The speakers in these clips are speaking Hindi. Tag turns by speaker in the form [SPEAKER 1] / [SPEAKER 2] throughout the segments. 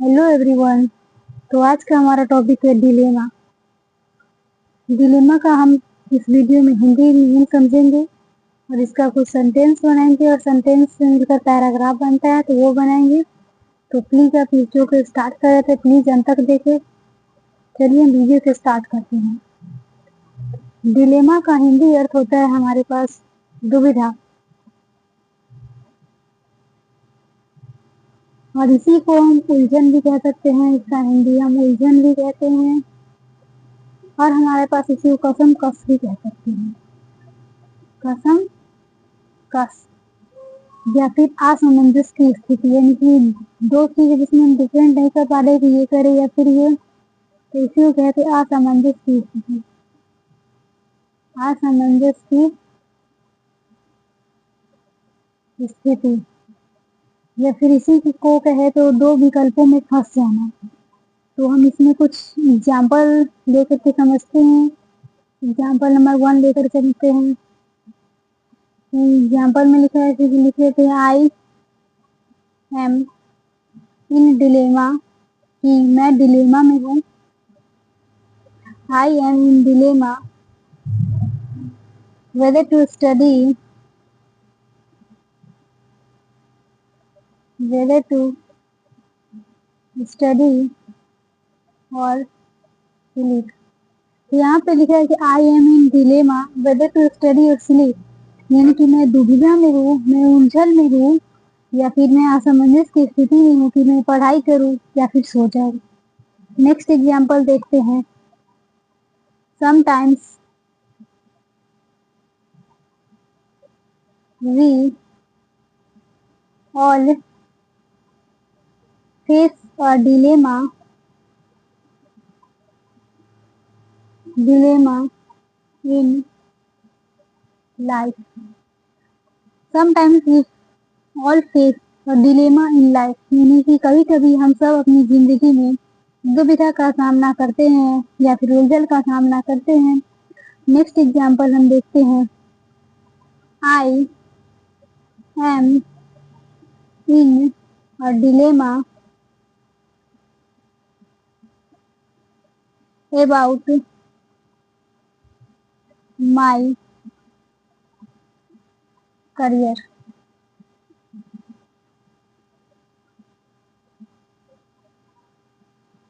[SPEAKER 1] Hello everyone. तो आज का हमारा टॉपिक है डिलेमा। डिलेमा का हम इस वीडियो में हिंदी मीनिंग समझेंगे और इसका कुछ सेंटेंस बनाएंगे और सेंटेंस से मिलकर पैराग्राफ बनता है तो वो बनाएंगे। तो प्लीज़ आप वीडियो को स्टार्ट कर रहे थे, प्लीज़ अंत तक देखें। चलिए हम वीडियो को स्टार्ट करते हैं। डिलेमा का हिंदी अर्थ होता है हमारे पास दुविधा, और इसी को हम उलझन भी कह सकते हैं। इसका हिंदी हम उलझन भी कहते हैं, और हमारे पास इसी को कसम कस भी कह सकते हैं। कसम कस या फिर असमंजस की स्थिति, यानी कि दो चीजें जिसमें हम डिफरेंट नहीं कर पा रहे कि ये करे या फिर ये, तो इसी को कहते हैं असमंजस की स्थिति। असमंजस की स्थिति या फिर इसी को कहे तो दो विकल्पों में फंस जाना। तो हम इसमें कुछ एग्जाम्पल लेकर के समझते हैं। एग्जाम्पल नंबर 1 लेकर चलते हैं। एग्जाम्पल में लिखा है, लिख लेते हैं आई एम इन डिलेमा, कि मैं डिलेमा में हूँ। I am in dilemma whether to study or sleep। तो यहाँ पे लिखा है कि I am in dilemma whether to study or sleep, यानी कि मैं दुविधा में हूँ, मैं उलझन में हूँ, या फिर मैं असमंजस की स्थिति में हूँ कि मैं पढ़ाई करूँ या फिर सो जाऊँ। नेक्स्ट एग्जाम्पल देखते हैं। Sometimes we all face a dilemma in life। Sometimes we all face a dilemma in life, यानी कि कभी कभी हम सब अपनी जिंदगी में दुविधा का सामना करते हैं या फिर उलझन का सामना करते हैं। नेक्स्ट एग्जाम्पल हम देखते हैं। I am in a dilemma about my career.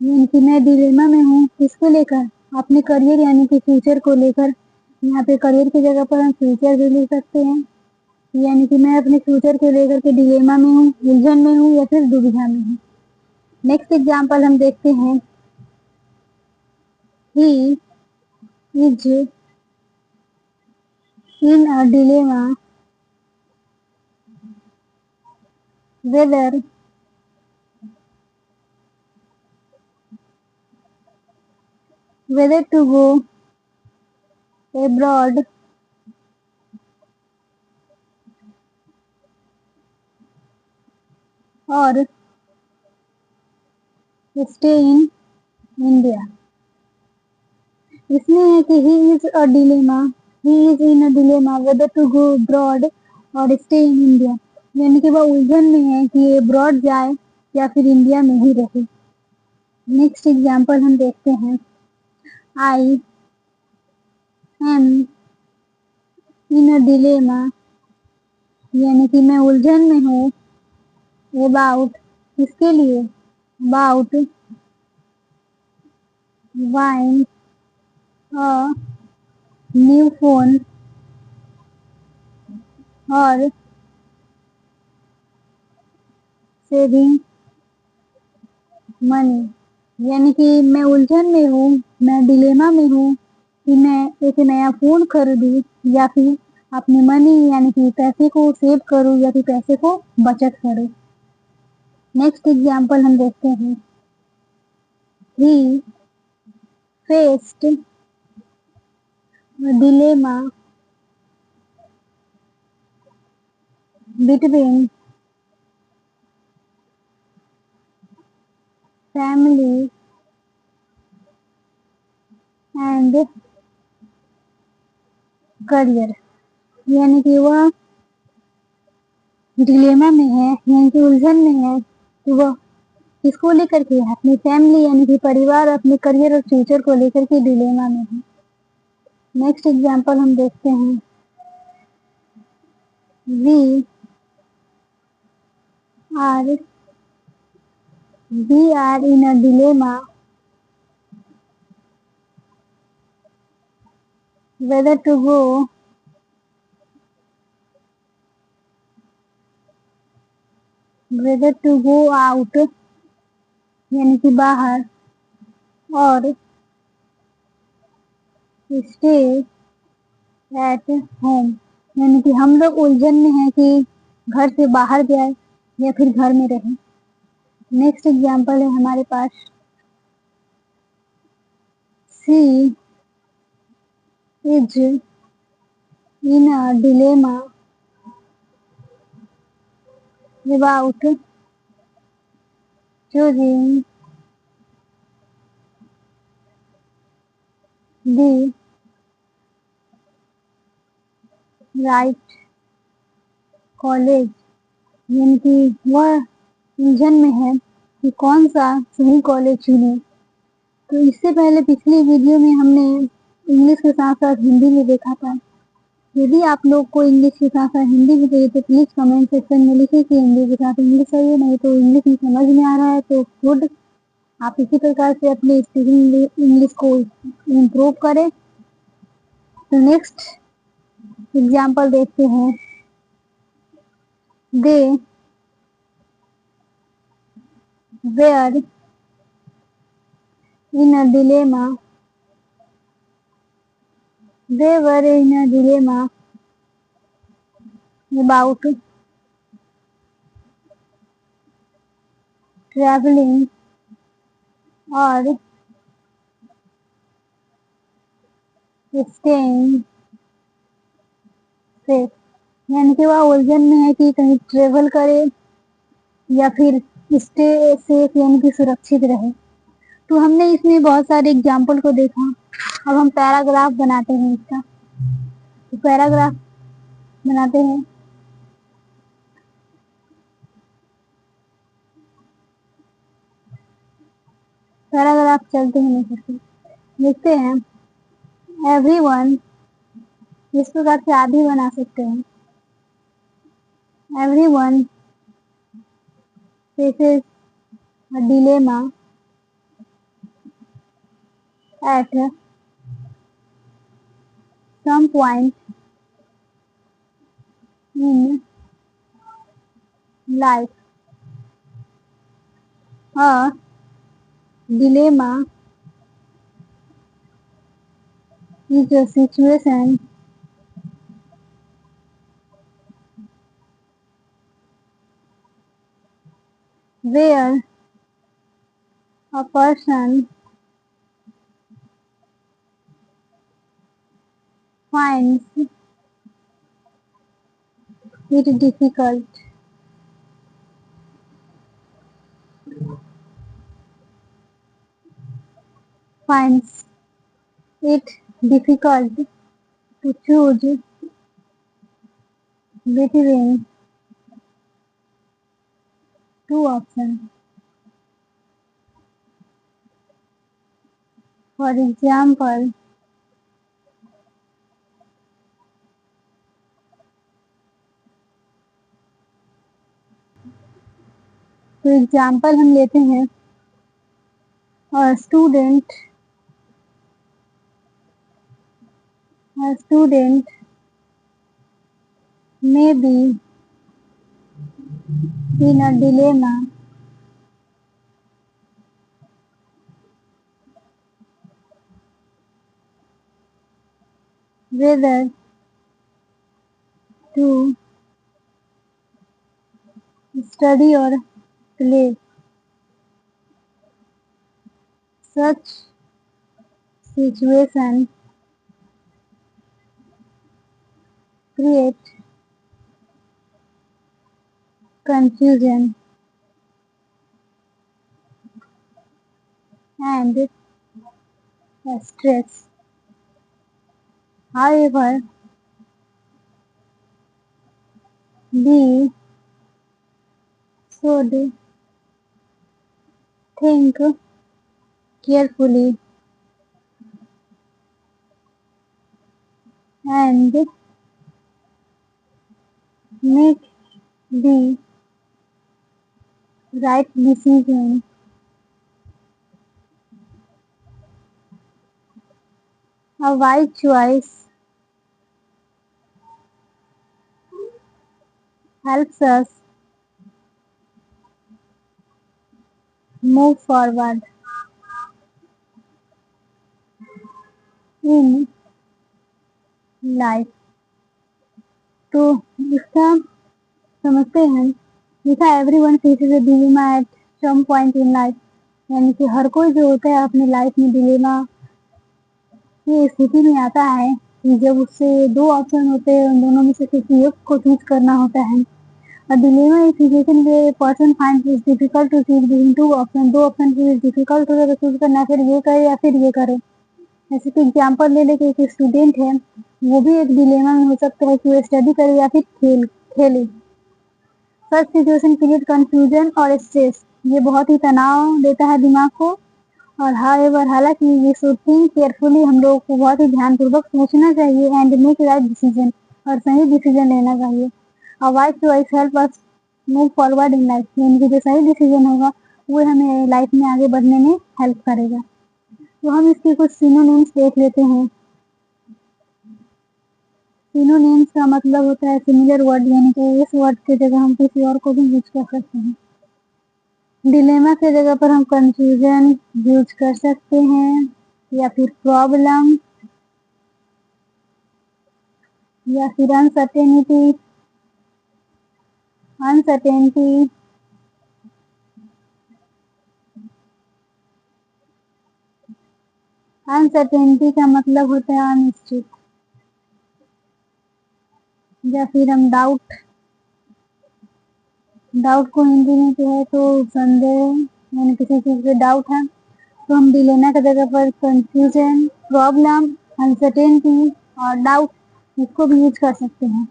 [SPEAKER 1] यानी कि मैं डिलेमा में हूँ किसको लेकर, अपने करियर यानी कि फ्यूचर को लेकर। यहाँ पे करियर की जगह पर हम फ्यूचर भी ले सकते हैं, यानी कि मैं अपने फ्यूचर को लेकर के डिलेमा में हूँ, उलझन में हूँ या फिर दुविधा में हूँ। नेक्स्ट एग्जाम्पल हम देखते हैं। He is in a dilemma whether to go abroad or stay in India। इसमें है कि he is in a dilemma whether to go abroad और stay in India, यानी कि वह उलझन में है कि ये अब्रॉड जाए या फिर इंडिया में ही रहे। नेक्स्ट एग्जाम्पल हम देखते हैं। I am in a dilemma, यानी कि मैं उलझन में हूँ अबाउट, किसके लिए, about buying a new phone और सेविंग मनी, यानी कि मैं उलझन में हूँ, मैं डिलेमा में हूँ कि मैं एक नया फोन खरीदूं या फिर अपने मनी यानी कि पैसे को सेव करूं या फिर पैसे को बचत करूं। नेक्स्ट एग्जाम्पल हम देखते हैं। ही faced dilemma between family and career, यानी कि वह डिलेमा में है, यानी कि उलझन में है कि वह किसको लेकर के? अपनी फैमिली यानी कि परिवार, अपने करियर और फ्यूचर को लेकर के डिलेमा में है। नेक्स्ट एग्जाम्पल हम देखते हैं। We are we are in a dilemma whether to go out यानी कि बाहर, और स्टे एट होम यानी कि हम लोग उलझन में हैं कि घर से बाहर जाए या फिर घर में रहें। नेक्स्ट एग्जाम्पल है हमारे पास। She is in a dilemma about choosing the right college यानी कि वह उलझन में है कि कौन सा सही कॉलेज चुने। तो इससे पहले पिछली वीडियो में हमने इंग्लिश के साथ साथ हिंदी में देखा था। यदि आप लोग को इंग्लिश के साथ साथ हिंदी भी चाहिए तो प्लीज़ कमेंट सेक्शन में लिखिए कि हिंदी के साथ इंग्लिश चाहिए, नहीं तो इंग्लिश में समझ में आ रहा है तो खुद आप इसी प्रकार से अपने स्पीकिंग इंग्लिश को इम्प्रूव करें। तो नेक्स्ट एग्जाम्पल देखते हैं। They were in a dilemma they were in a dilemma about traveling or staying safe यानी कि वह उलझन में है कि कहीं ट्रेवल करे या फिर स्टे सेफ यानी कि सुरक्षित रहे। तो हमने इसमें बहुत सारे एग्जाम्पल को देखा। अब हम पैराग्राफ बनाते हैं इसका। तो पैराग्राफ बनाते हैं। पैराग्राफ चलते हैं लेकर के देखते हैं। एवरीवन इस प्रकार से आदि बना सकते हैं। Everyone faces a dilemma at some point in life. A dilemma is a situation where a person finds it difficult finds it difficult to choose between two options. For example, तो एग्जाम्पल हम लेते हैं। Student may be in a dilemma whether to study or play. Such situation create confusion and stress. However, we should think carefully and make the right decision. A wise choice helps us move forward in life. तो इसका समझते हैं, देखा everyone faces a dilemma at some point in life, यानी कि हर कोई जो होता है अपनी लाइफ में डिलेमा की स्थिति में आता है कि जब उससे दो ऑप्शन होते हैं, उन दोनों में से किसी एक को चूज करना होता है। A dilemma is situation where a person finds it difficult to choose between two options. दो ऑप्शन के बीच डिफिकल्ट होता है तो चूज करना, फिर ये करे या फिर ये करे। जैसे कि एग्जाम्पल ले लेके एक स्टूडेंट है, वो भी एक डिलेमा में हो सकता है कि वो स्टडी करे या फिर खेले। सच सिचुएशन क्रिएट कंफ्यूजन और स्ट्रेस, ये बहुत ही तनाव देता है दिमाग को। और हालांकि ये शुड थिंक केयरफुली, हम लोग को बहुत ही ध्यानपूर्वक सोचना चाहिए एंड मेक राइट डिसीजन, और सही डिसीजन लेना चाहिए। और wise choice help us move forward in life, यानी कि जो सही डिसीजन होगा वो हमें लाइफ में आगे बढ़ने में हेल्प करेगा। तो हम इसके कुछ सिनोनिम्स देख लेते हैं। सिनोनिम्स का मतलब होता है सिमिलर वर्ड, यानी कि इस वर्ड की जगह हम किसी और को भी यूज कर सकते हैं। डिलेमा के जगह पर हम कंफ्यूजन यूज कर सकते हैं, या फिर प्रॉब्लम, या फिर अनसर्टेनिटी। अनसर्टेनिटी का मतलब होता है अनिश्चित। या फिर हम डाउट को हिंदी में जो है तो संदेह, यानी किसी चीज पे डाउट है, तो हम डिलेमा की जगह पर कंफ्यूजन, प्रॉब्लम, अनसर्टेनिटी और डाउट इसको भी यूज कर सकते हैं।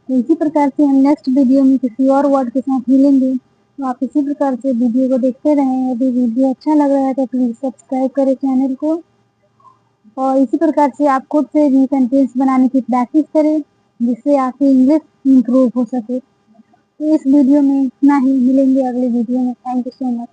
[SPEAKER 1] तो इसी प्रकार से हम नेक्स्ट वीडियो में किसी और वर्ड के साथ मिलेंगे। तो आप इसी प्रकार से वीडियो को देखते रहें। यदि वीडियो अच्छा लग रहा है तो प्लीज़ सब्सक्राइब करें चैनल को, और इसी प्रकार से आप खुद से भी सेंटेंस बनाने की प्रैक्टिस करें, जिससे आपकी इंग्लिश इम्प्रूव हो सके। तो इस वीडियो में इतना ही, मिलेंगे अगले वीडियो में। Thank you so much.